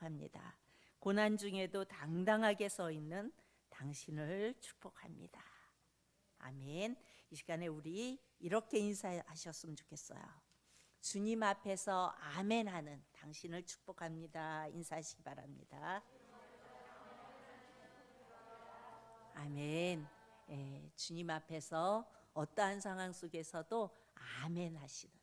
축복합니다. 고난 중에도 당당하게 서 있는 당신을 축복합니다. 아멘. 이 시간에 우리 이렇게 인사하셨으면 좋겠어요. 주님 앞에서 아멘 하는 당신을 축복합니다. 인사하시기 바랍니다. 아멘. 주님 앞에서 어떠한 상황 속에서도 아멘 하시는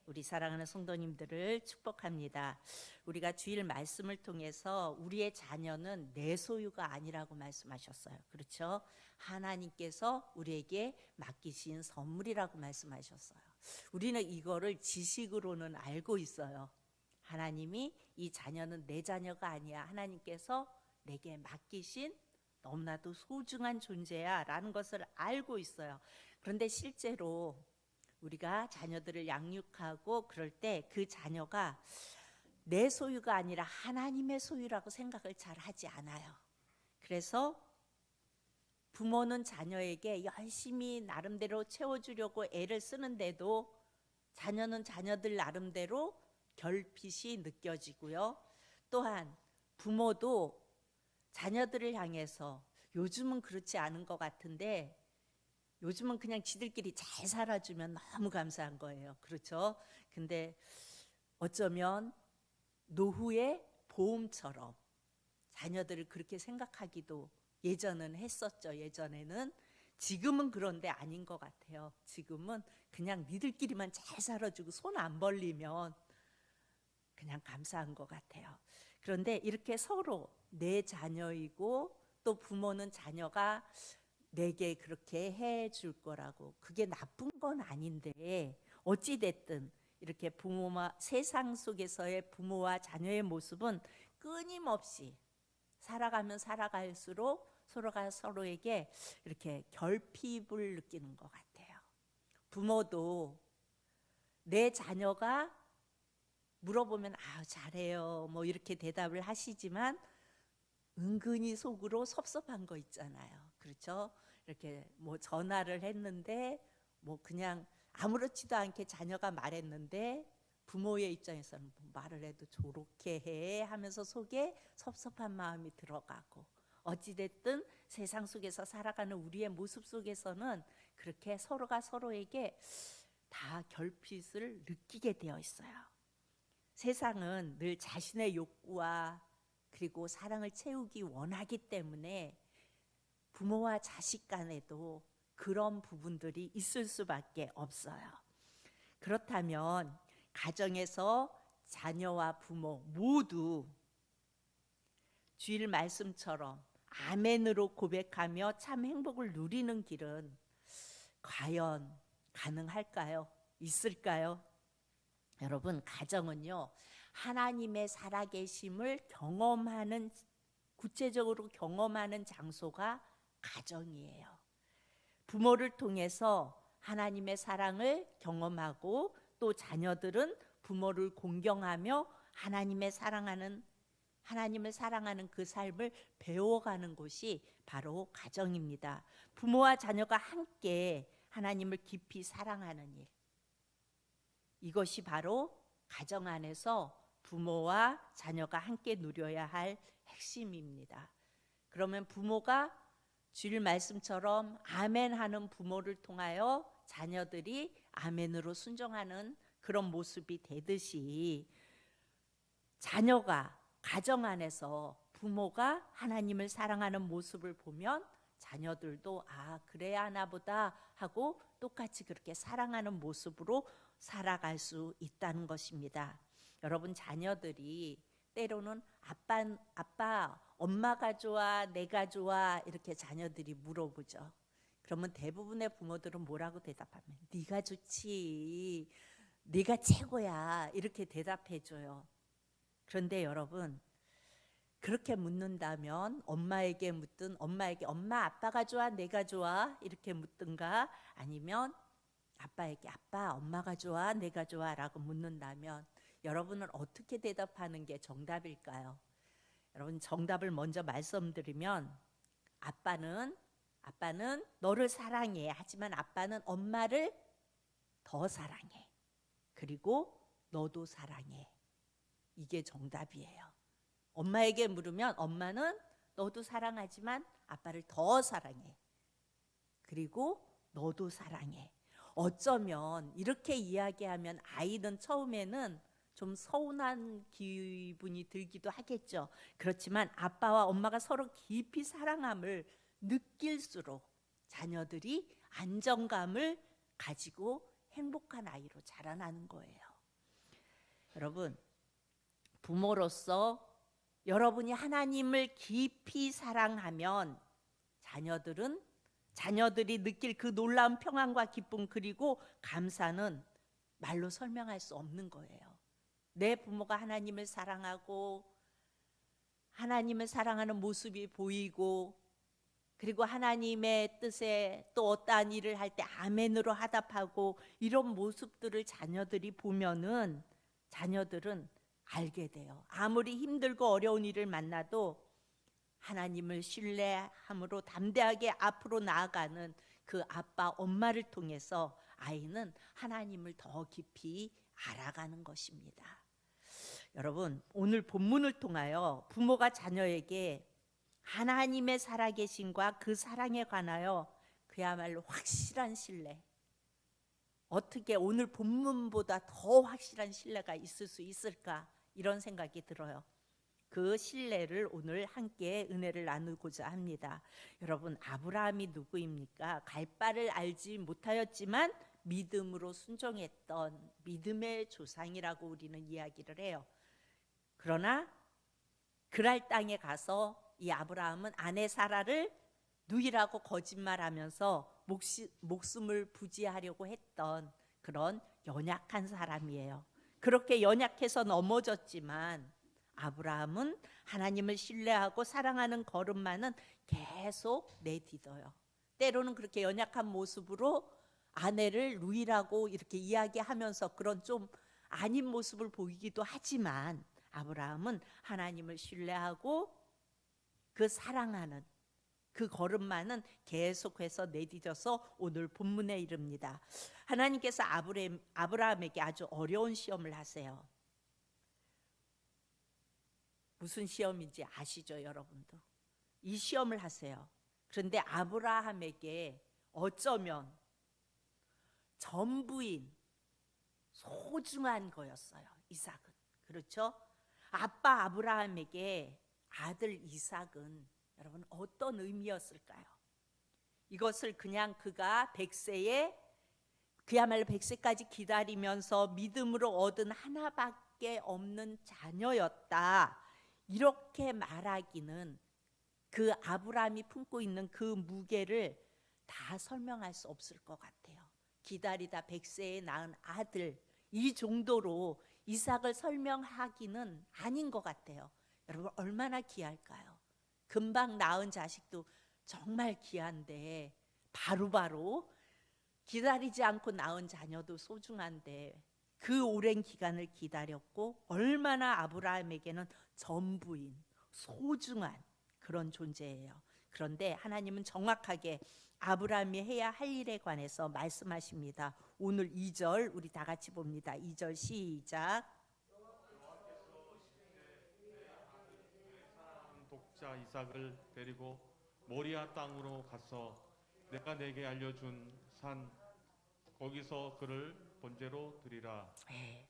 우리 사랑하는 성도님들을 축복합니다. 우리가 주일 말씀을 통해서 우리의 자녀는 내 소유가 아니라고 말씀하셨어요. 그렇죠? 하나님께서 우리에게 맡기신 선물이라고 말씀하셨어요. 우리는 이거를 지식으로는 알고 있어요. 하나님이 이 자녀는 내 자녀가 아니야. 하나님께서 내게 맡기신 너무나도 소중한 존재야 라는 것을 알고 있어요. 그런데 실제로 우리가 자녀들을 양육하고 그럴 때 그 자녀가 내 소유가 아니라 하나님의 소유라고 생각을 잘 하지 않아요. 그래서 부모는 자녀에게 열심히 나름대로 채워주려고 애를 쓰는데도 자녀는 자녀들 나름대로 결핍이 느껴지고요. 또한 부모도 자녀들을 향해서 요즘은 그렇지 않은 것 같은데 요즘은 그냥 지들끼리 잘 살아주면 너무 감사한 거예요. 그렇죠? 근데 어쩌면 노후의 보험처럼 자녀들을 그렇게 생각하기도 예전은 했었죠. 예전에는. 지금은 그런데 아닌 것 같아요. 지금은 그냥 니들끼리만 잘 살아주고 손 안 벌리면 그냥 감사한 것 같아요. 그런데 이렇게 서로 내 자녀이고 또 부모는 자녀가 내게 그렇게 해줄 거라고, 그게 나쁜 건 아닌데 어찌됐든 이렇게 부모와 세상 속에서의 부모와 자녀의 모습은 끊임없이 살아가면 살아갈수록 서로가 서로에게 이렇게 결핍을 느끼는 것 같아요. 부모도 내 자녀가 물어보면 잘해요 뭐 이렇게 대답을 하시지만 은근히 속으로 섭섭한 거 있잖아요. 그렇죠? 이렇게 뭐 전화를 했는데 뭐 그냥 아무렇지도 않게 자녀가 말했는데 부모의 입장에서는 뭐 말을 해도 저렇게 해 하면서 속에 섭섭한 마음이 들어가고, 어찌됐든 세상 속에서 살아가는 우리의 모습 속에서는 그렇게 서로가 서로에게 다 결핍을 느끼게 되어 있어요. 세상은 늘 자신의 욕구와 그리고 사랑을 채우기 원하기 때문에 부모와 자식 간에도 그런 부분들이 있을 수밖에 없어요. 그렇다면 가정에서 자녀와 부모 모두 주일 말씀처럼 아멘으로 고백하며 참 행복을 누리는 길은 과연 가능할까요? 있을까요? 여러분, 가정은요, 하나님의 살아계심을 경험하는, 구체적으로 경험하는 장소가 가정이에요. 부모를 통해서 하나님의 사랑을 경험하고 또 자녀들은 부모를 공경하며 하나님을 사랑하는 그 삶을 배워가는 곳이 바로 가정입니다. 부모와 자녀가 함께 하나님을 깊이 사랑하는 일, 이것이 바로 가정 안에서 부모와 자녀가 함께 누려야 할 핵심입니다. 그러면 부모가 주일 말씀처럼 아멘하는 부모를 통하여 자녀들이 아멘으로 순종하는 그런 모습이 되듯이, 자녀가 가정 안에서 부모가 하나님을 사랑하는 모습을 보면 자녀들도 그래야 하나 보다 하고 똑같이 그렇게 사랑하는 모습으로 살아갈 수 있다는 것입니다. 여러분, 자녀들이 때로는 아빠, 엄마가 좋아, 내가 좋아 이렇게 자녀들이 물어보죠. 그러면 대부분의 부모들은 뭐라고 대답하면 네가 좋지, 네가 최고야 이렇게 대답해줘요. 그런데 여러분, 그렇게 묻는다면 엄마에게 묻든 엄마에게 엄마 아빠가 좋아 내가 좋아 이렇게 묻든가, 아니면 아빠에게 아빠 엄마가 좋아 내가 좋아 라고 묻는다면 여러분은 어떻게 대답하는 게 정답일까요? 여러분, 정답을 먼저 말씀드리면 아빠는 너를 사랑해. 하지만 아빠는 엄마를 더 사랑해. 그리고 너도 사랑해. 이게 정답이에요. 엄마에게 물으면 엄마는 너도 사랑하지만 아빠를 더 사랑해. 그리고 너도 사랑해. 어쩌면 이렇게 이야기하면 아이는 처음에는 좀 서운한 기분이 들기도 하겠죠. 그렇지만 아빠와 엄마가 서로 깊이 사랑함을 느낄수록 자녀들이 안정감을 가지고 행복한 아이로 자라나는 거예요. 여러분, 부모로서 여러분이 하나님을 깊이 사랑하면 자녀들이 느낄 그 놀라운 평안과 기쁨 그리고 감사는 말로 설명할 수 없는 거예요. 내 부모가 하나님을 사랑하고 하나님을 사랑하는 모습이 보이고 그리고 하나님의 뜻에 또 어떠한 일을 할 때 아멘으로 화답하고 이런 모습들을 자녀들이 보면은 자녀들은 알게 돼요. 아무리 힘들고 어려운 일을 만나도 하나님을 신뢰함으로 담대하게 앞으로 나아가는 그 아빠, 엄마를 통해서 아이는 하나님을 더 깊이 알아가는 것입니다. 여러분, 오늘 본문을 통하여 부모가 자녀에게 하나님의 살아계심과 그 사랑에 관하여 그야말로 확실한 신뢰, 어떻게 오늘 본문보다 더 확실한 신뢰가 있을 수 있을까 이런 생각이 들어요. 그 신뢰를 오늘 함께 은혜를 나누고자 합니다. 여러분, 아브라함이 누구입니까? 갈 바를 알지 못하였지만 믿음으로 순종했던 믿음의 조상이라고 우리는 이야기를 해요. 그러나 그랄 땅에 가서 이 아브라함은 아내 사라를 누이라고 거짓말하면서 목숨을 부지하려고 했던 그런 연약한 사람이에요. 그렇게 연약해서 넘어졌지만 아브라함은 하나님을 신뢰하고 사랑하는 걸음만은 계속 내딛어요. 때로는 그렇게 연약한 모습으로 아내를 누이라고 이렇게 이야기하면서 그런 좀 아닌 모습을 보이기도 하지만 아브라함은 하나님을 신뢰하고 그 사랑하는 그 걸음만은 계속해서 내딛어서 오늘 본문에 이릅니다. 하나님께서 아브라함에게 아주 어려운 시험을 하세요. 무슨 시험인지 아시죠, 여러분도? 이 시험을 하세요. 그런데 아브라함에게 어쩌면 전부인 소중한 거였어요, 이삭은. 그렇죠? 아빠 아브라함에게 아들 이삭은 여러분 어떤 의미였을까요? 이것을 그냥 그가 100세에 그야말로 100세까지 기다리면서 믿음으로 얻은 하나밖에 없는 자녀였다, 이렇게 말하기는 그 아브라함이 품고 있는 그 무게를 다 설명할 수 없을 것 같아요. 기다리다 100세에 낳은 아들, 이 정도로 이삭을 설명하기는 아닌 것 같아요. 여러분, 얼마나 귀할까요? 금방 낳은 자식도 정말 귀한데 바로바로 기다리지 않고 낳은 자녀도 소중한데 그 오랜 기간을 기다렸고 얼마나 아브라함에게는 전부인 소중한 그런 존재예요. 그런데 하나님은 정확하게 아브라함이 해야 할 일에 관해서 말씀하십니다. 오늘 2절 우리 다 같이 봅니다. 2절 시작. 독자 이삭을 데리고 모리아 땅으로 가서 내가 내게 알려준 산 거기서 그를 번제로 드리라. 네.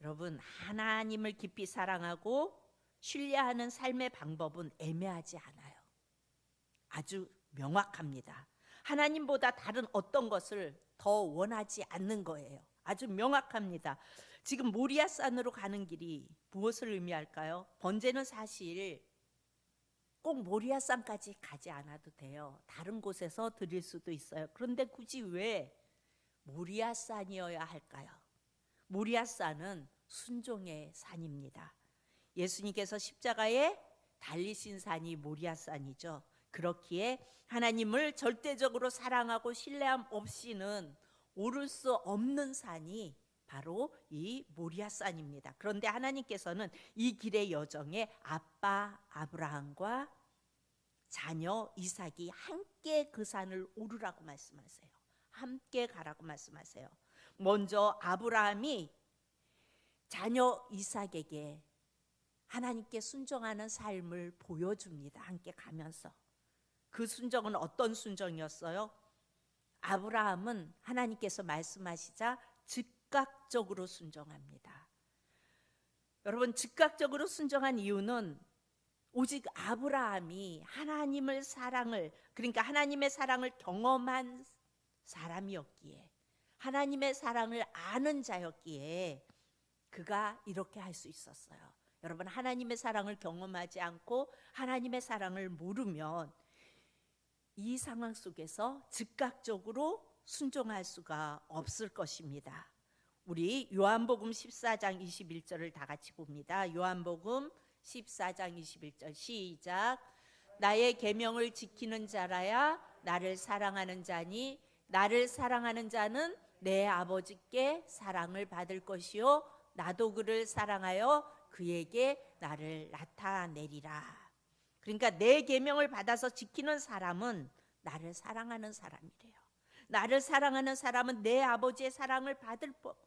여러분, 하나님을 깊이 사랑하고 신뢰하는 삶의 방법은 애매하지 않아요. 아주 명확합니다. 하나님보다 다른 어떤 것을 더 원하지 않는 거예요. 아주 명확합니다. 지금 모리아산으로 가는 길이 무엇을 의미할까요? 번제는 사실 꼭 모리아산까지 가지 않아도 돼요. 다른 곳에서 드릴 수도 있어요. 그런데 굳이 왜 모리아산이어야 할까요? 모리아산은 순종의 산입니다. 예수님께서 십자가에 달리신 산이 모리아산이죠. 그렇기에 하나님을 절대적으로 사랑하고 신뢰함 없이는 오를 수 없는 산이 바로 이 모리아산입니다. 그런데 하나님께서는 이 길의 여정에 아빠 아브라함과 자녀 이삭이 함께 그 산을 오르라고 말씀하세요. 함께 가라고 말씀하세요. 먼저 아브라함이 자녀 이삭에게 하나님께 순종하는 삶을 보여줍니다. 함께 가면서. 그 순종은 어떤 순종이었어요? 아브라함은 하나님께서 말씀하시자 즉각적으로 순종합니다. 여러분, 즉각적으로 순종한 이유는 오직 아브라함이 하나님의 사랑을 경험한 사람이었기에, 하나님의 사랑을 아는 자였기에 그가 이렇게 할 수 있었어요. 여러분, 하나님의 사랑을 경험하지 않고 하나님의 사랑을 모르면 이 상황 속에서 즉각적으로 순종할 수가 없을 것입니다. 우리 요한복음 14장 21절을 다 같이 봅니다. 요한복음 14장 21절 시작. 나의 계명을 지키는 자라야 나를 사랑하는 자니 나를 사랑하는 자는 내 아버지께 사랑을 받을 것이요 나도 그를 사랑하여 그에게 나를 나타내리라. 그러니까 내 계명을 받아서 지키는 사람은 나를 사랑하는 사람이래요. 나를 사랑하는 사람은 내 아버지의 사랑을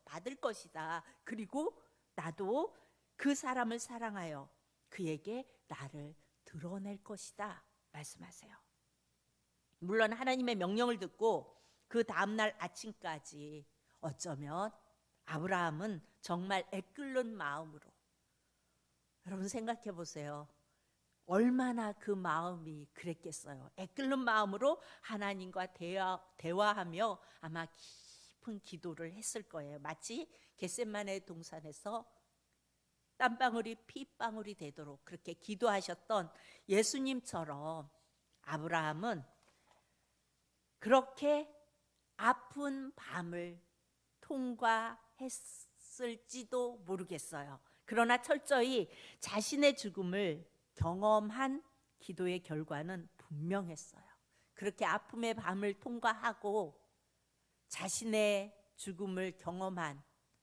받을 것이다. 그리고 나도 그 사람을 사랑하여 그에게 나를 드러낼 것이다 말씀하세요. 물론 하나님의 명령을 듣고 그 다음날 아침까지 어쩌면 아브라함은 정말 애끓는 마음으로, 여러분 생각해 보세요. 얼마나 그 마음이 그랬겠어요. 애끓는 마음으로 하나님과 대화하며 아마 깊은 기도를 했을 거예요. 마치 겟세마네 동산에서 땀방울이 피방울이 되도록 그렇게 기도하셨던 예수님처럼 아브라함은 그렇게 아픈 밤을 통과했을지도 모르겠어요. 그러나 철저히 자신의 죽음을 경험한 기도의 결과는 분명했어요. 그렇게 아픔의 밤을 통과하고 자신의 죽음을 경험한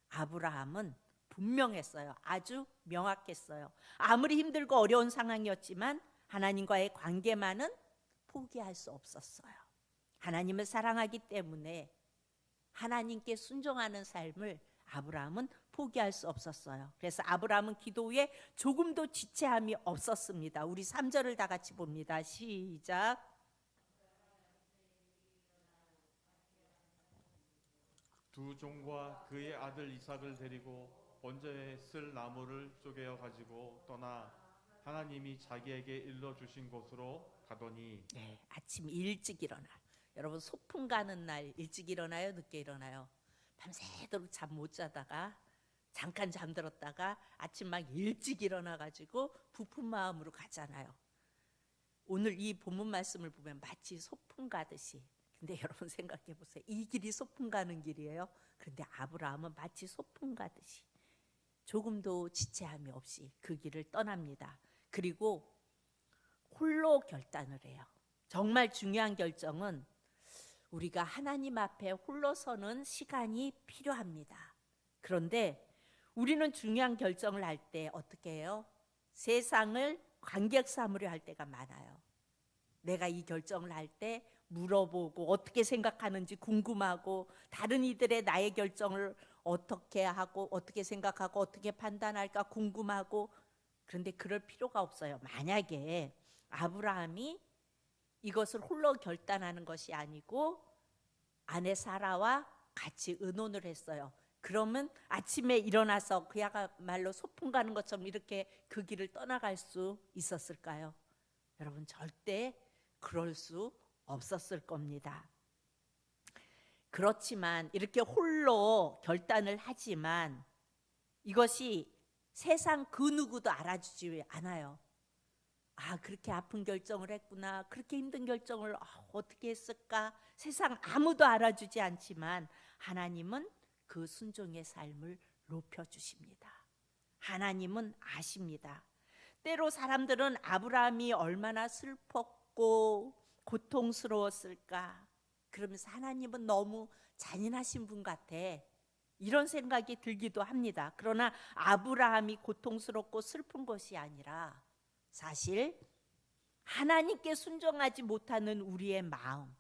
아브라함은 분명했어요. 아주 명확했어요. 아무리 힘들고 어려운 상황이었지만 하나님과의 관계만은 포기할 수 없었어요. 하나님을 사랑하기 때문에 하나님께 순종하는 삶을 아브라함은 포기할 수 없었어요. 그래서 아브라함은 기도 후에 조금도 지체함이 없었습니다. 우리 3절을 다 같이 봅니다. 시작. 두 종과 그의 아들 이삭을 데리고 번제에 쓸 나무를 쪼개어 가지고 떠나 하나님이 자기에게 일러주신 곳으로 가더니. 네, 아침 일찍 일어나. 여러분 소풍 가는 날 일찍 일어나요? 늦게 일어나요? 밤새도록 잠 못 자다가 잠깐 잠들었다가 아침 막 일찍 일어나 가지고 부푼 마음으로 가잖아요. 오늘 이 본문 말씀을 보면 마치 소풍 가듯이. 근데 여러분 생각해 보세요. 이 길이 소풍 가는 길이에요. 그런데 아브라함은 마치 소풍 가듯이 조금도 지체함이 없이 그 길을 떠납니다. 그리고 홀로 결단을 해요. 정말 중요한 결정은 우리가 하나님 앞에 홀로 서는 시간이 필요합니다. 그런데 우리는 중요한 결정을 할 때 어떻게 해요? 세상을 관객 삼으려 할 때가 많아요. 내가 이 결정을 할 때 물어보고 어떻게 생각하는지 궁금하고 다른 이들의 나의 결정을 어떻게 하고 어떻게 생각하고 어떻게 판단할까 궁금하고. 그런데 그럴 필요가 없어요. 만약에 아브라함이 이것을 홀로 결단하는 것이 아니고 아내 사라와 같이 의논을 했어요. 그러면 아침에 일어나서 그야말로 소풍 가는 것처럼 이렇게 그 길을 떠나갈 수 있었을까요? 여러분 절대 그럴 수 없었을 겁니다. 그렇지만 이렇게 홀로 결단을 하지만 이것이 세상 그 누구도 알아주지 않아요. 아, 그렇게 아픈 결정을 했구나. 그렇게 힘든 결정을 어떻게 했을까? 세상 아무도 알아주지 않지만 하나님은 그 순종의 삶을 높여주십니다. 하나님은 아십니다. 때로 사람들은 아브라함이 얼마나 슬펐고 고통스러웠을까? 그러면서 하나님은 너무 잔인하신 분 같아. 이런 생각이 들기도 합니다. 그러나 아브라함이 고통스럽고 슬픈 것이 아니라 사실 하나님께 순종하지 못하는 우리의 마음,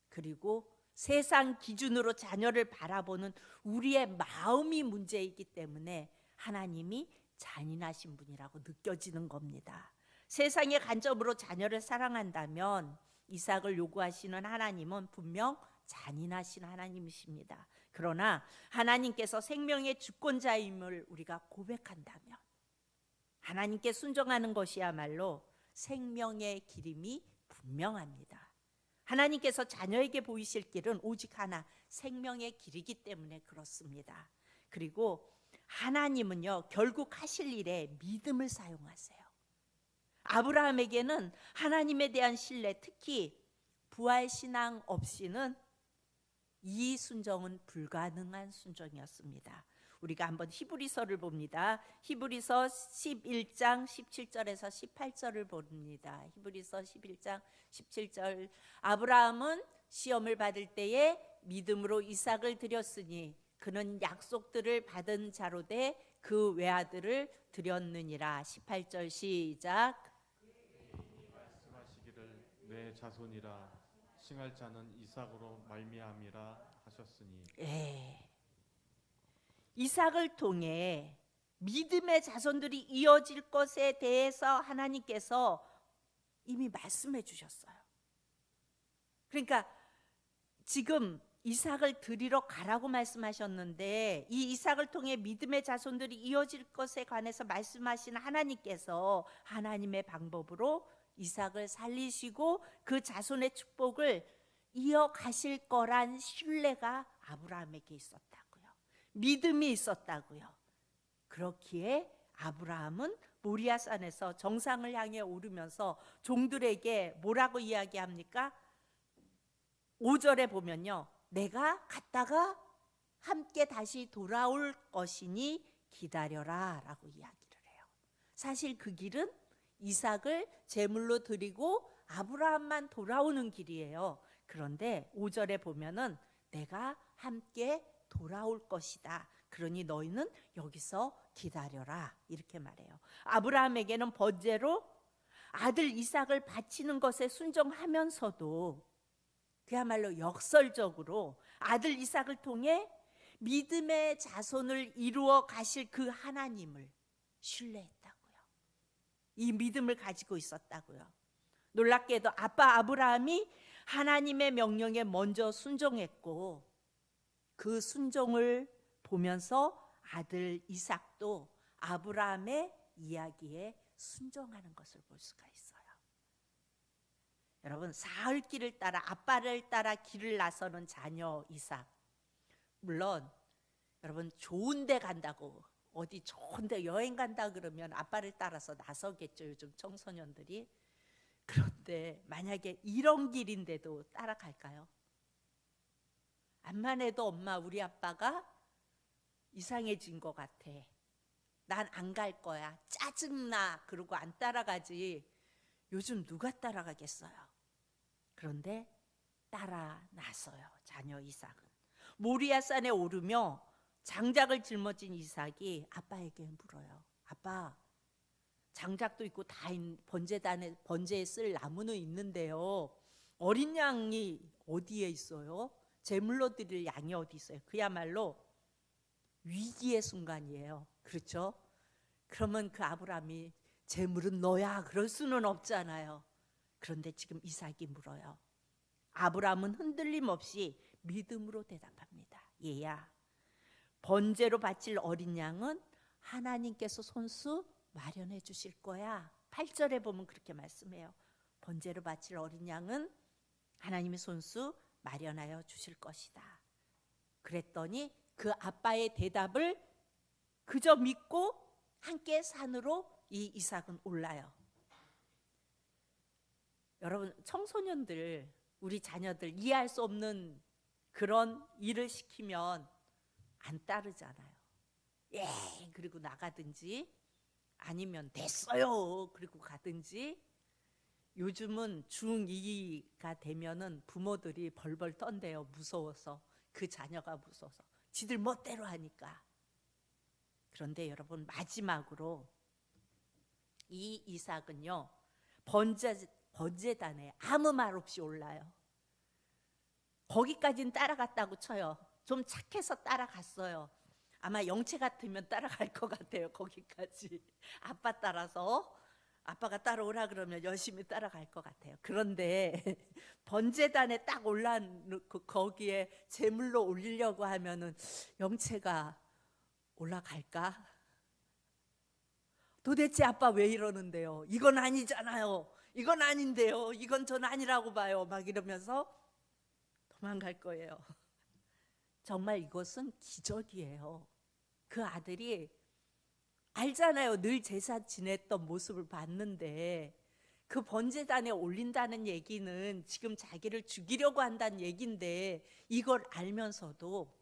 그리고 세상 기준으로 자녀를 바라보는 우리의 마음이 문제이기 때문에 하나님이 잔인하신 분이라고 느껴지는 겁니다. 세상의 관점으로 자녀를 사랑한다면 이삭을 요구하시는 하나님은 분명 잔인하신 하나님이십니다. 그러나 하나님께서 생명의 주권자임을 우리가 고백한다면 하나님께 순종하는 것이야말로 생명의 길임이 분명합니다. 하나님께서 자녀에게 보이실 길은 오직 하나, 생명의 길이기 때문에 그렇습니다. 그리고 하나님은요, 결국 하실 일에 믿음을 사용하세요. 아브라함에게는 하나님에 대한 신뢰, 특히 부활신앙 없이는 이 순종은 불가능한 순종이었습니다. 우리가 한번 히브리서를 봅니다. 히브리서 11장 17절에서 18절을 봅니다. 히브리서 11장 17절. 아브라함은 시험을 받을 때에 믿음으로 이삭을 드렸으니 그는 약속들을 받은 자로되 그 외아들을 드렸느니라. 18절 시작. 말씀하시기를 내 자손이라 칭할 자는 이삭으로 말미암이라 하셨으니. 이삭을 통해 믿음의 자손들이 이어질 것에 대해서 하나님께서 이미 말씀해 주셨어요. 그러니까 지금 이삭을 드리러 가라고 말씀하셨는데 이 이삭을 통해 믿음의 자손들이 이어질 것에 관해서 말씀하신 하나님께서 하나님의 방법으로 이삭을 살리시고 그 자손의 축복을 이어가실 거란 신뢰가 아브라함에게 있었다고요. 믿음이 있었다고요. 그렇기에 아브라함은 모리아산에서 정상을 향해 오르면서 종들에게 뭐라고 이야기합니까? 5절에 보면요, 내가 갔다가 함께 다시 돌아올 것이니 기다려라 라고 이야기를 해요. 사실 그 길은 이삭을 제물로 드리고 아브라함만 돌아오는 길이에요. 그런데 5절에 보면은 내가 함께 돌아올 것이다. 그러니 너희는 여기서 기다려라 이렇게 말해요. 아브라함에게는 번제로 아들 이삭을 바치는 것에 순종하면서도 그야말로 역설적으로 아들 이삭을 통해 믿음의 자손을 이루어 가실 그 하나님을 신뢰했다고요. 이 믿음을 가지고 있었다고요. 놀랍게도 아빠 아브라함이 하나님의 명령에 먼저 순종했고 그 순종을 보면서 아들 이삭도 아브라함의 이야기에 순종하는 것을 볼 수가 있어요. 여러분, 사흘 길을 따라 아빠를 따라 길을 나서는 자녀 이삭. 물론 여러분 좋은 데 간다고 어디 좋은 데 여행 간다 그러면 아빠를 따라서 나서겠죠, 요즘 청소년들이. 그런데 만약에 이런 길인데도 따라갈까요? 암만 해도 엄마 우리 아빠가 이상해진 것 같아, 난 안 갈 거야, 짜증나, 그러고 안 따라가지 요즘 누가 따라가겠어요? 그런데 따라 나서요, 자녀 이삭은. 모리아산에 오르며 장작을 짊어진 이삭이 아빠에게 물어요. 아빠, 장작도 있고 다 번제에 쓸 나무는 있는데요, 어린 양이 어디에 있어요? 제물로 드릴 양이 어디 있어요? 그야말로 위기의 순간이에요. 그렇죠? 그러면 그 아브라함이 제물은 너야 그럴 수는 없잖아요. 그런데 지금 이삭이 물어요. 아브라함은 흔들림 없이 믿음으로 대답합니다. 얘야, 번제로 바칠 어린 양은 하나님께서 손수 마련해 주실 거야. 8절에 보면 그렇게 말씀해요. 번제로 바칠 어린 양은 하나님의 손수 마련하여 주실 것이다. 그랬더니 그 아빠의 대답을 그저 믿고 함께 산으로 이 이삭은 올라요. 여러분, 청소년들, 우리 자녀들 이해할 수 없는 그런 일을 시키면 안 따르잖아요. 예, 그리고 나가든지 아니면 됐어요 그리고 가든지. 요즘은 중2가 되면은 부모들이 벌벌 떤대요. 무서워서. 그 자녀가 무서워서 지들 멋대로 하니까. 그런데 여러분, 마지막으로 이 이삭은요, 번제단에 아무 말 없이 올라요. 거기까지는 따라갔다고 쳐요. 좀 착해서 따라갔어요. 아마 영체 같으면 따라갈 것 같아요. 거기까지. 아빠 따라서 아빠가 따라오라 그러면 열심히 따라갈 것 같아요. 그런데 번제단에 딱 올라놓고 거기에 제물로 올리려고 하면은 영체가 올라갈까? 도대체 아빠 왜 이러는데요? 이건 아니잖아요. 이건 아닌데요. 이건 전 아니라고 봐요. 막 이러면서 도망갈 거예요. 정말 이것은 기적이에요. 그 아들이 알잖아요. 늘 제사 지냈던 모습을 봤는데 그 번제단에 올린다는 얘기는 지금 자기를 죽이려고 한다는 얘기인데 이걸 알면서도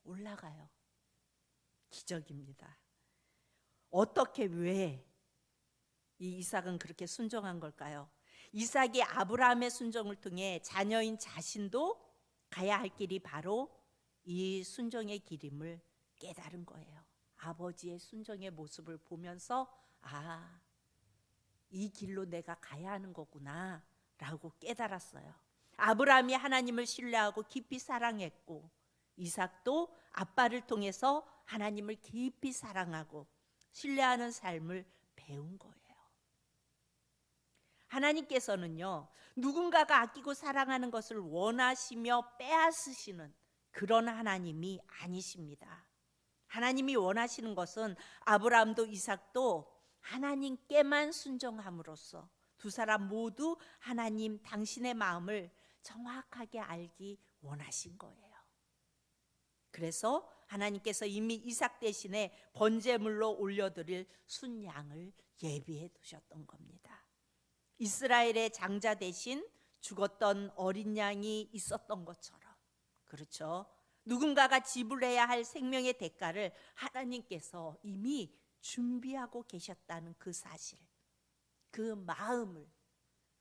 올라가요. 기적입니다. 어떻게 왜 이 이삭은 그렇게 순종한 걸까요? 이삭이 아브라함의 순종을 통해 자녀인 자신도 가야 할 길이 바로 이 순종의 길임을 깨달은 거예요. 아버지의 순종의 모습을 보면서 아, 이 길로 내가 가야 하는 거구나 라고 깨달았어요. 아브라함이 하나님을 신뢰하고 깊이 사랑했고 이삭도 아빠를 통해서 하나님을 깊이 사랑하고 신뢰하는 삶을 배운 거예요. 하나님께서는요, 누군가가 아끼고 사랑하는 것을 원하시며 빼앗으시는 그런 하나님이 아니십니다. 하나님이 원하시는 것은 아브라함도 이삭도 하나님께만 순종함으로써 두 사람 모두 하나님 당신의 마음을 정확하게 알기 원하신 거예요. 그래서 하나님께서 이미 이삭 대신에 번제물로 올려드릴 순양을 예비해 두셨던 겁니다. 이스라엘의 장자 대신 죽었던 어린 양이 있었던 것처럼, 그렇죠? 누군가가 지불해야 할 생명의 대가를 하나님께서 이미 준비하고 계셨다는 그 사실, 그 마음을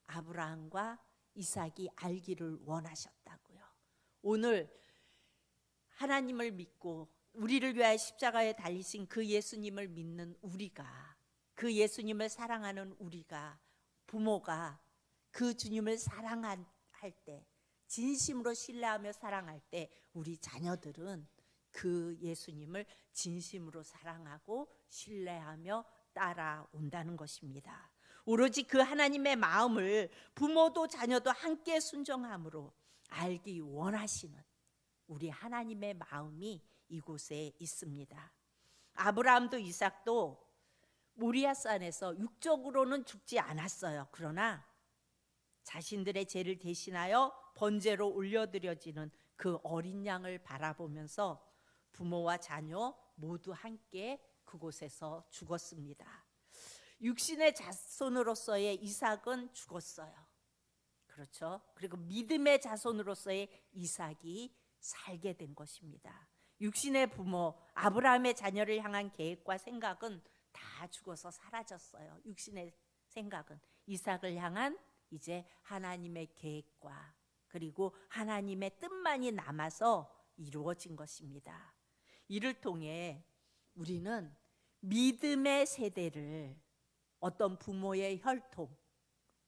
아브라함과 이삭이 알기를 원하셨다고요. 오늘 하나님을 믿고 우리를 위하여 십자가에 달리신 그 예수님을 믿는 우리가, 그 예수님을 사랑하는 우리가, 부모가 그 주님을 사랑할 때, 진심으로 신뢰하며 사랑할 때 우리 자녀들은 그 예수님을 진심으로 사랑하고 신뢰하며 따라온다는 것입니다. 오로지 그 하나님의 마음을 부모도 자녀도 함께 순종함으로 알기 원하시는 우리 하나님의 마음이 이곳에 있습니다. 아브라함도 이삭도 모리아산에서 육적으로는 죽지 않았어요. 그러나 자신들의 죄를 대신하여 번제로 올려드려지는 그 어린 양을 바라보면서 부모와 자녀 모두 함께 그곳에서 죽었습니다. 육신의 자손으로서의 이삭은 죽었어요. 그렇죠? 그리고 믿음의 자손으로서의 이삭이 살게 된 것입니다. 육신의 부모 아브라함의 자녀를 향한 계획과 생각은 다 죽어서 사라졌어요. 육신의 생각은 이삭을 향한 이제 하나님의 계획과 그리고 하나님의 뜻만이 남아서 이루어진 것입니다. 이를 통해 우리는 믿음의 세대를 어떤 부모의 혈통,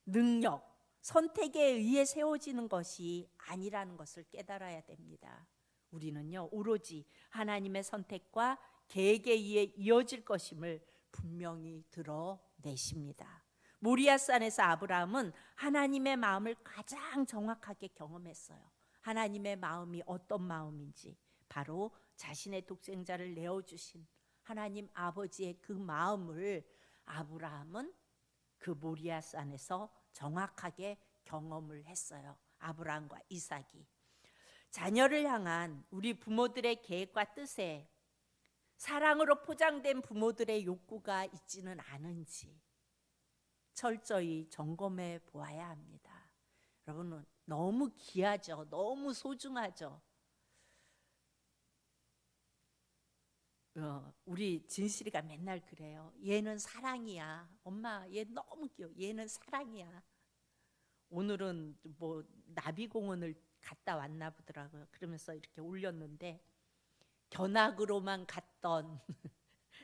능력, 선택에 의해 세워지는 것이 아니라는 것을 깨달아야 됩니다. 우리는요, 오로지 하나님의 선택과 계획에 의해 이어질 것임을 분명히 드러내십니다. 모리아산에서 아브라함은 하나님의 마음을 가장 정확하게 경험했어요. 하나님의 마음이 어떤 마음인지, 바로 자신의 독생자를 내어주신 하나님 아버지의 그 마음을 아브라함은 그 모리아산에서 정확하게 경험을 했어요. 아브라함과 이삭이. 자녀를 향한 우리 부모들의 계획과 뜻에 사랑으로 포장된 부모들의 욕구가 있지는 않은지 철저히 점검해 보아야 합니다. 여러분, 너무 귀하죠. 너무 소중하죠. 우리 진실이가 맨날 그래요. 얘는 사랑이야. 엄마, 얘 너무 귀여워. 얘는 사랑이야. 오늘은 뭐 나비공원을 갔다 왔나 보더라고요. 그러면서 이렇게 올렸는데 견학으로만 갔던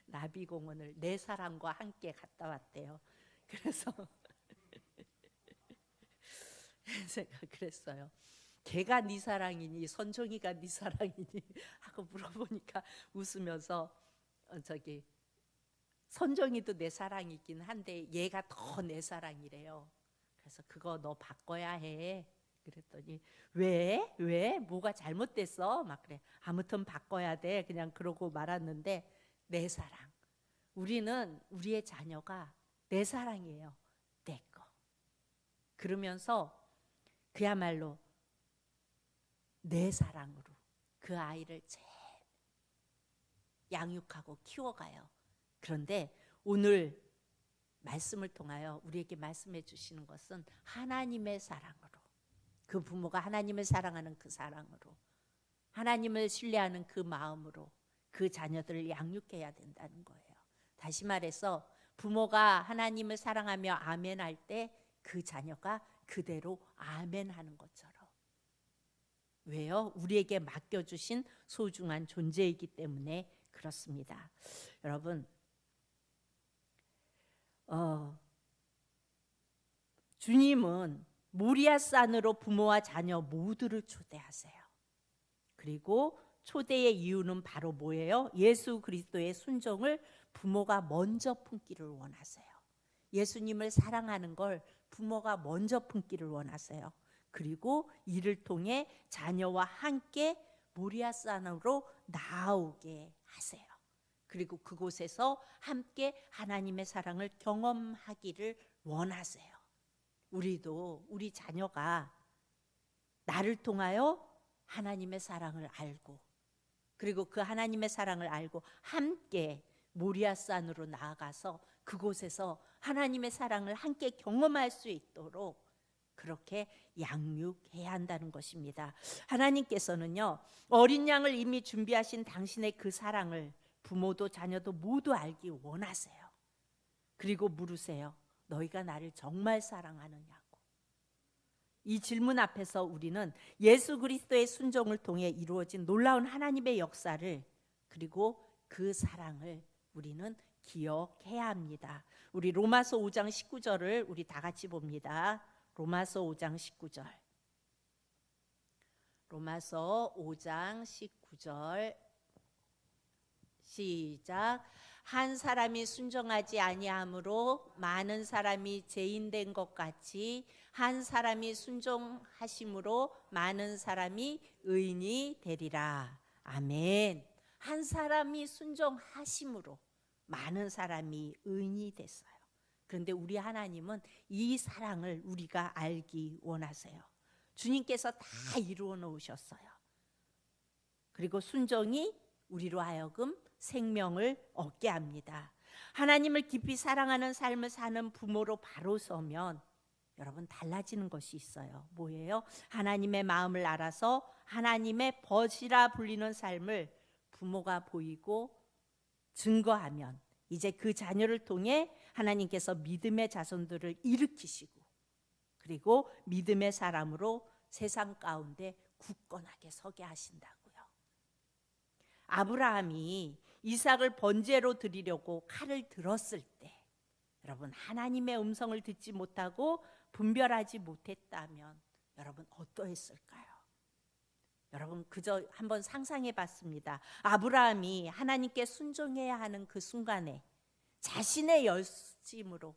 나비공원을 내 사랑과 함께 갔다 왔대요. 그래서 제가 그랬어요. 걔가 네 사랑이니 선종이가 네 사랑이니 하고 물어보니까 웃으면서 저기 선종이도 내 사랑이긴 한데 얘가 더 내 사랑이래요. 그래서 그거 너 바꿔야 해. 그랬더니 왜? 왜? 뭐가 잘못됐어? 막 그래. 아무튼 바꿔야 돼. 그냥 그러고 말았는데 내 사랑. 우리는 우리의 자녀가 내 사랑이에요. 내 거. 그러면서 그야말로 내 사랑으로 그 아이를 잘 양육하고 키워가요. 그런데 오늘 말씀을 통하여 우리에게 말씀해 주시는 것은 하나님의 사랑으로, 그 부모가 하나님을 사랑하는 그 사랑으로, 하나님을 신뢰하는 그 마음으로 그 자녀들을 양육해야 된다는 거예요. 다시 말해서 부모가 하나님을 사랑하며 아멘할 때 그 자녀가 그대로 아멘하는 것처럼. 왜요? 우리에게 맡겨주신 소중한 존재이기 때문에 그렇습니다. 여러분, 주님은 모리아산으로 부모와 자녀 모두를 초대하세요. 그리고 초대의 이유는 바로 뭐예요? 예수 그리스도의 순종을 부모가 먼저 품기를 원하세요. 예수님을 사랑하는 걸 부모가 먼저 품기를 원하세요. 그리고 이를 통해 자녀와 함께 모리아산으로 나오게 하세요. 그리고 그곳에서 함께 하나님의 사랑을 경험하기를 원하세요. 우리도 우리 자녀가 나를 통하여 하나님의 사랑을 알고, 그리고 그 하나님의 사랑을 알고 함께 모리아산으로 나아가서 그곳에서 하나님의 사랑을 함께 경험할 수 있도록 그렇게 양육해야 한다는 것입니다. 하나님께서는요, 어린 양을 이미 준비하신 당신의 그 사랑을 부모도 자녀도 모두 알기 원하세요. 그리고 물으세요. 너희가 나를 정말 사랑하느냐고. 이 질문 앞에서 우리는 예수 그리스도의 순종을 통해 이루어진 놀라운 하나님의 역사를, 그리고 그 사랑을 우리는 기억해야 합니다. 우리 로마서 5장 19절을 우리 다 같이 봅니다. 로마서 5장 19절. 로마서 5장 19절 시작. 한 사람이 순종하지 아니함으로 많은 사람이 죄인된 것 같이 한 사람이 순종하심으로 많은 사람이 의인이 되리라. 아멘. 한 사람이 순종하심으로 많은 사람이 의인이 됐어요. 그런데 우리 하나님은 이 사랑을 우리가 알기 원하세요. 주님께서 다 이루어 놓으셨어요. 그리고 순종이 우리로 하여금 생명을 얻게 합니다. 하나님을 깊이 사랑하는 삶을 사는 부모로 바로 서면 여러분 달라지는 것이 있어요. 뭐예요? 하나님의 마음을 알아서 하나님의 벗이라 불리는 삶을 부모가 보이고 증거하면 이제 그 자녀를 통해 하나님께서 믿음의 자손들을 일으키시고, 그리고 믿음의 사람으로 세상 가운데 굳건하게 서게 하신다고요. 아브라함이 이삭을 번제로 드리려고 칼을 들었을 때 여러분 하나님의 음성을 듣지 못하고 분별하지 못했다면 여러분 어떠했을까요? 여러분 그저 한번 상상해 봤습니다. 아브라함이 하나님께 순종해야 하는 그 순간에 자신의 열심으로,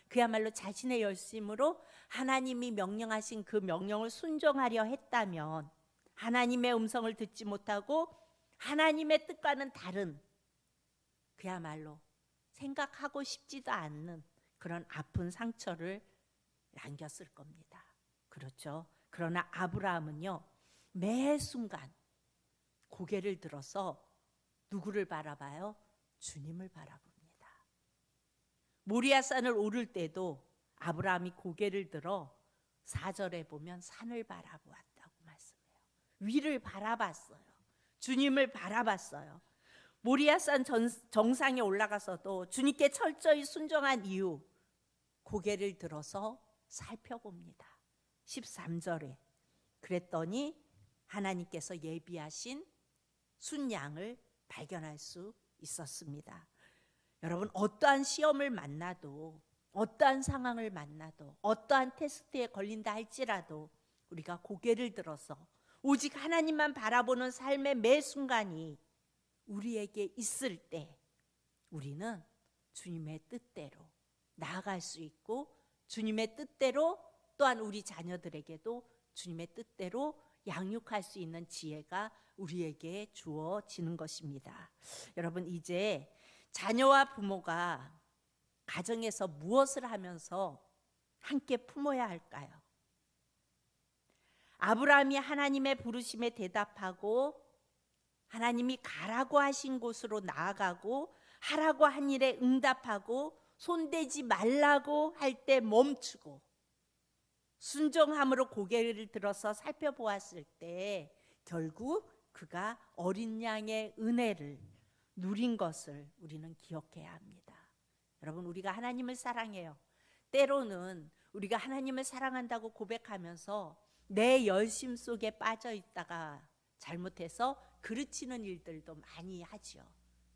그야말로 자신의 열심으로 하나님이 명령하신 그 명령을 순종하려 했다면 하나님의 음성을 듣지 못하고 하나님의 뜻과는 다른, 그야말로 생각하고 싶지도 않는 그런 아픈 상처를 남겼을 겁니다. 그렇죠? 그러나 아브라함은요, 매 순간 고개를 들어서 누구를 바라봐요? 주님을 바라봅니다. 모리아산을 오를 때도 아브라함이 고개를 들어 4절에 보면 산을 바라보았다고 말씀해요. 위를 바라봤어요. 주님을 바라봤어요. 모리아산 정상에 올라가서도 주님께 철저히 순종한 이유, 고개를 들어서 살펴봅니다. 13절에 그랬더니 하나님께서 예비하신 순양을 발견할 수 있었습니다. 여러분 어떠한 시험을 만나도, 어떠한 상황을 만나도, 어떠한 테스트에 걸린다 할지라도 우리가 고개를 들어서 오직 하나님만 바라보는 삶의 매 순간이 우리에게 있을 때 우리는 주님의 뜻대로 나아갈 수 있고 주님의 뜻대로 또한 우리 자녀들에게도 주님의 뜻대로 양육할 수 있는 지혜가 우리에게 주어지는 것입니다. 여러분, 이제 자녀와 부모가 가정에서 무엇을 하면서 함께 품어야 할까요? 아브라함이 하나님의 부르심에 대답하고 하나님이 가라고 하신 곳으로 나아가고 하라고 한 일에 응답하고 손대지 말라고 할 때 멈추고 순종함으로 고개를 들어서 살펴보았을 때 결국 그가 어린 양의 은혜를 누린 것을 우리는 기억해야 합니다. 여러분, 우리가 하나님을 사랑해요. 때로는 우리가 하나님을 사랑한다고 고백하면서 내 열심 속에 빠져 있다가 잘못해서 그르치는 일들도 많이 하죠.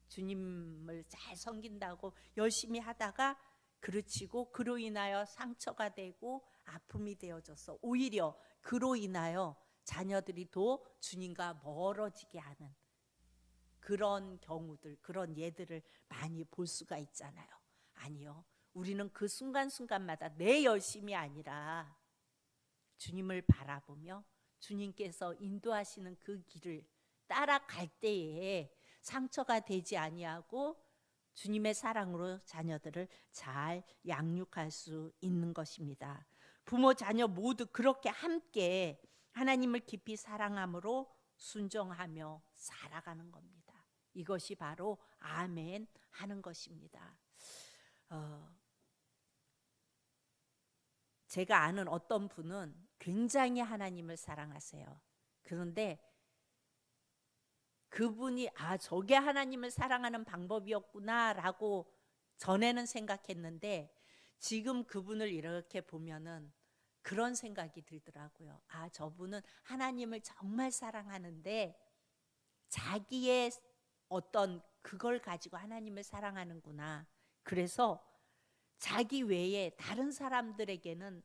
주님을 잘 섬긴다고 열심히 하다가 그르치고 그로 인하여 상처가 되고 아픔이 되어져서 오히려 그로 인하여 자녀들이 더 주님과 멀어지게 하는 그런 경우들, 그런 예들을 많이 볼 수가 있잖아요. 아니요, 우리는 그 순간순간마다 내 열심이 아니라 주님을 바라보며 주님께서 인도하시는 그 길을 따라갈 때에 상처가 되지 아니하고 주님의 사랑으로 자녀들을 잘 양육할 수 있는 것입니다. 부모 자녀 모두 그렇게 함께 하나님을 깊이 사랑함으로 순종하며 살아가는 겁니다. 이것이 바로 아멘 하는 것입니다. 제가 아는 어떤 분은 굉장히 하나님을 사랑하세요. 그런데 그분이 저게 하나님을 사랑하는 방법이었구나라고 전에는 생각했는데 지금 그분을 이렇게 보면은 그런 생각이 들더라고요. 저분은 하나님을 정말 사랑하는데 자기의 어떤 그걸 가지고 하나님을 사랑하는구나. 그래서 자기 외에 다른 사람들에게는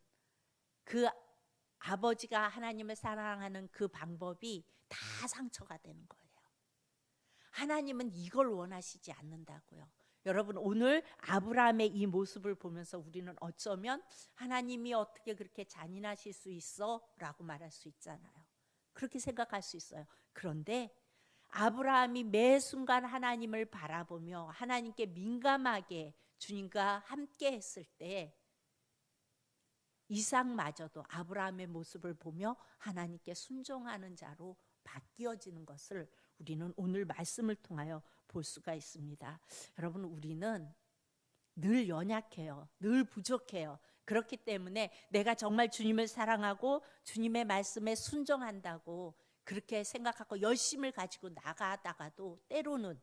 그 아버지가 하나님을 사랑하는 그 방법이 다 상처가 되는 거예요. 하나님은 이걸 원하시지 않는다고요. 여러분, 오늘 아브라함의 이 모습을 보면서 우리는 어쩌면 하나님이 어떻게 그렇게 잔인하실 수 있어? 라고 말할 수 있잖아요. 그렇게 생각할 수 있어요. 그런데 아브라함이 매 순간 하나님을 바라보며 하나님께 민감하게 주님과 함께 했을 때 이삭마저도 아브라함의 모습을 보며 하나님께 순종하는 자로 바뀌어지는 것을 우리는 오늘 말씀을 통하여 볼 수가 있습니다. 여러분, 우리는 늘 연약해요. 늘 부족해요. 그렇기 때문에 내가 정말 주님을 사랑하고 주님의 말씀에 순종한다고 그렇게 생각하고 열심을 가지고 나가다가도 때로는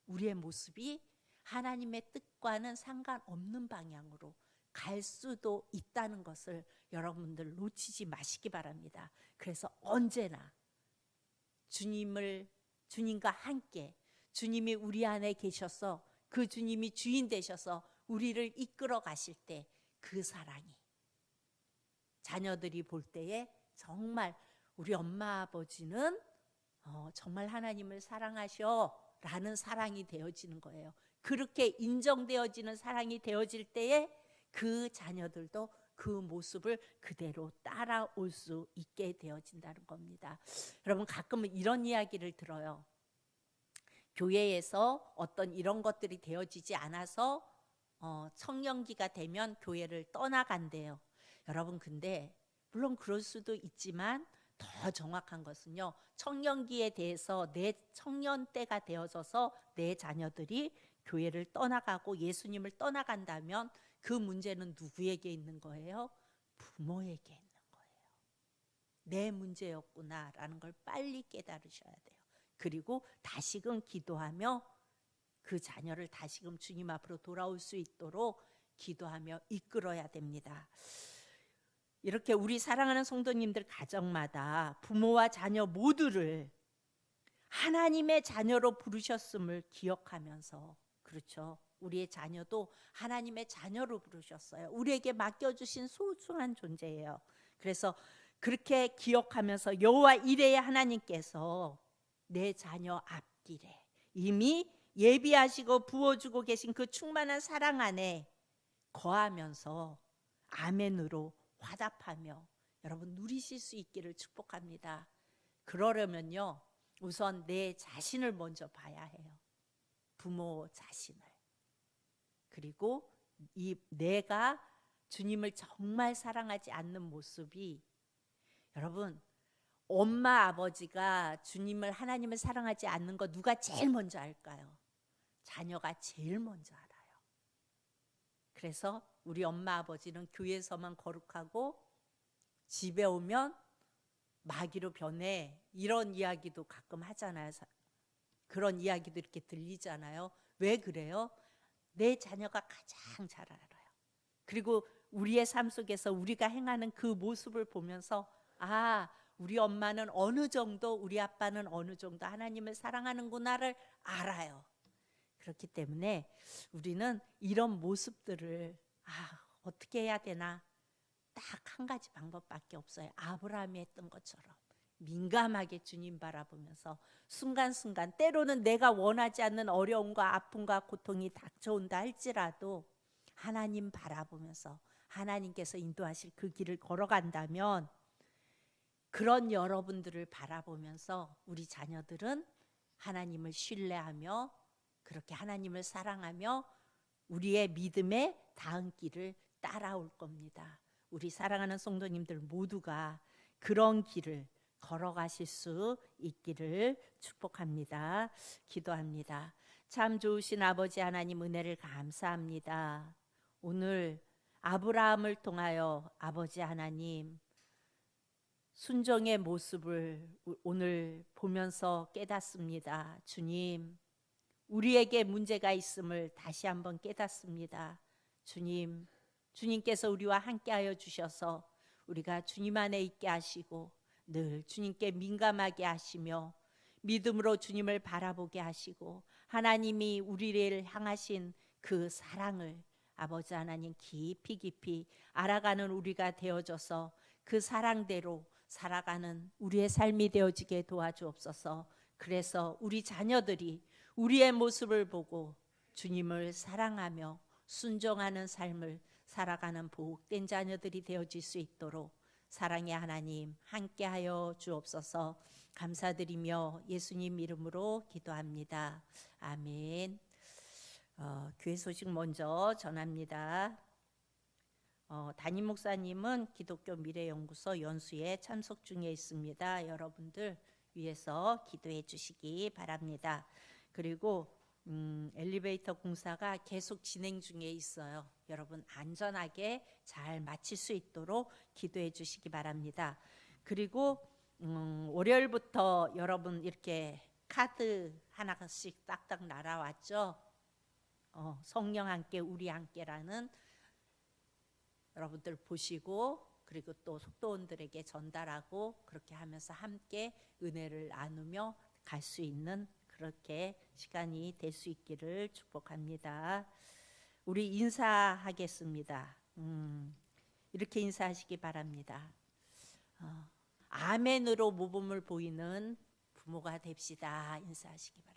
우리의 모습이 하나님의 뜻과는 상관없는 방향으로 갈 수도 있다는 것을 여러분들 놓치지 마시기 바랍니다. 그래서 언제나 주님과 함께 주님이 우리 안에 계셔서 그 주님이 주인 되셔서 우리를 이끌어 가실 때 그 사랑이 자녀들이 볼 때에 정말 우리 엄마 아버지는 정말 하나님을 사랑하셔 라는 사랑이 되어지는 거예요. 그렇게 인정되어지는 사랑이 되어질 때에 그 자녀들도 그 모습을 그대로 따라올 수 있게 되어진다는 겁니다. 여러분, 가끔은 이런 이야기를 들어요. 교회에서 어떤 이런 것들이 되어지지 않아서 청년기가 되면 교회를 떠나간대요. 여러분, 근데 물론 그럴 수도 있지만 더 정확한 것은요, 청년기에 대해서 내 청년 때가 되어져서 내 자녀들이 교회를 떠나가고 예수님을 떠나간다면 그 문제는 누구에게 있는 거예요? 부모에게 있는 거예요. 내 문제였구나라는 걸 빨리 깨달으셔야 돼요. 그리고 다시금 기도하며 그 자녀를 다시금 주님 앞으로 돌아올 수 있도록 기도하며 이끌어야 됩니다. 이렇게 우리 사랑하는 성도님들 가정마다 부모와 자녀 모두를 하나님의 자녀로 부르셨음을 기억하면서, 그렇죠, 우리의 자녀도 하나님의 자녀로 부르셨어요. 우리에게 맡겨주신 소중한 존재예요. 그래서 그렇게 기억하면서 여호와 이레의 하나님께서 내 자녀 앞길에 이미 예비하시고 부어주고 계신 그 충만한 사랑 안에 거하면서 아멘으로 화답하며 여러분 누리실 수 있기를 축복합니다. 그러려면요, 우선 내 자신을 먼저 봐야 해요. 부모 자신을. 그리고 이 내가 주님을 정말 사랑하지 않는 모습이, 여러분 엄마 아버지가 주님을 하나님을 사랑하지 않는 거 누가 제일 먼저 알까요? 자녀가 제일 먼저 알아요. 그래서 우리 엄마 아버지는 교회에서만 거룩하고 집에 오면 마귀로 변해, 이런 이야기도 가끔 하잖아요. 그런 이야기도 이렇게 들리잖아요. 왜 그래요? 내 자녀가 가장 잘 알아요. 그리고 우리의 삶 속에서 우리가 행하는 그 모습을 보면서 아, 우리 엄마는 어느 정도, 우리 아빠는 어느 정도 하나님을 사랑하는구나를 알아요. 그렇기 때문에 우리는 이런 모습들을 어떻게 해야 되나? 딱 한 가지 방법밖에 없어요. 아브라함이 했던 것처럼 민감하게 주님 바라보면서 순간순간, 때로는 내가 원하지 않는 어려움과 아픔과 고통이 닥쳐온다 할지라도 하나님 바라보면서 하나님께서 인도하실 그 길을 걸어간다면, 그런 여러분들을 바라보면서 우리 자녀들은 하나님을 신뢰하며 그렇게 하나님을 사랑하며 우리의 믿음의 닿은 길을 따라올 겁니다. 우리 사랑하는 성도님들 모두가 그런 길을 걸어가실 수 있기를 축복합니다. 기도합니다. 참 좋으신 아버지 하나님, 은혜를 감사합니다. 오늘 아브라함을 통하여 아버지 하나님 순종의 모습을 오늘 보면서 깨닫습니다. 주님, 우리에게 문제가 있음을 다시 한번 깨닫습니다. 주님, 주님께서 우리와 함께하여 주셔서 우리가 주님 안에 있게 하시고 늘 주님께 민감하게 하시며 믿음으로 주님을 바라보게 하시고 하나님이 우리를 향하신 그 사랑을 아버지 하나님 깊이 깊이 알아가는 우리가 되어져서 그 사랑대로 살아가는 우리의 삶이 되어지게 도와주옵소서. 그래서 우리 자녀들이 우리의 모습을 보고 주님을 사랑하며 순종하는 삶을 살아가는 복된 자녀들이 되어질 수 있도록 사랑의 하나님 함께하여 주옵소서. 감사드리며 예수님 이름으로 기도합니다. 아멘. 교회 소식 먼저 전합니다. 담임 목사님은 기독교 미래연구소 연수에 참석 중에 있습니다. 여러분들 위해서 기도해 주시기 바랍니다. 그리고 엘리베이터 공사가 계속 진행 중에 있어요. 여러분 안전하게 잘 마칠 수 있도록 기도해 주시기 바랍니다. 그리고 월요일부터 여러분 이렇게 카드 하나씩 딱딱 날아왔죠. 성령 함께 우리 함께라는, 여러분들 보시고 그리고 또 속도원들에게 전달하고 그렇게 하면서 함께 은혜를 나누며 갈 수 있는 그렇게 시간이 될 수 있기를 축복합니다. 우리 인사하겠습니다. 이렇게 인사하시기 바랍니다. 아멘으로 모범을 보이는 부모가 됩시다. 인사하시기 바랍니다.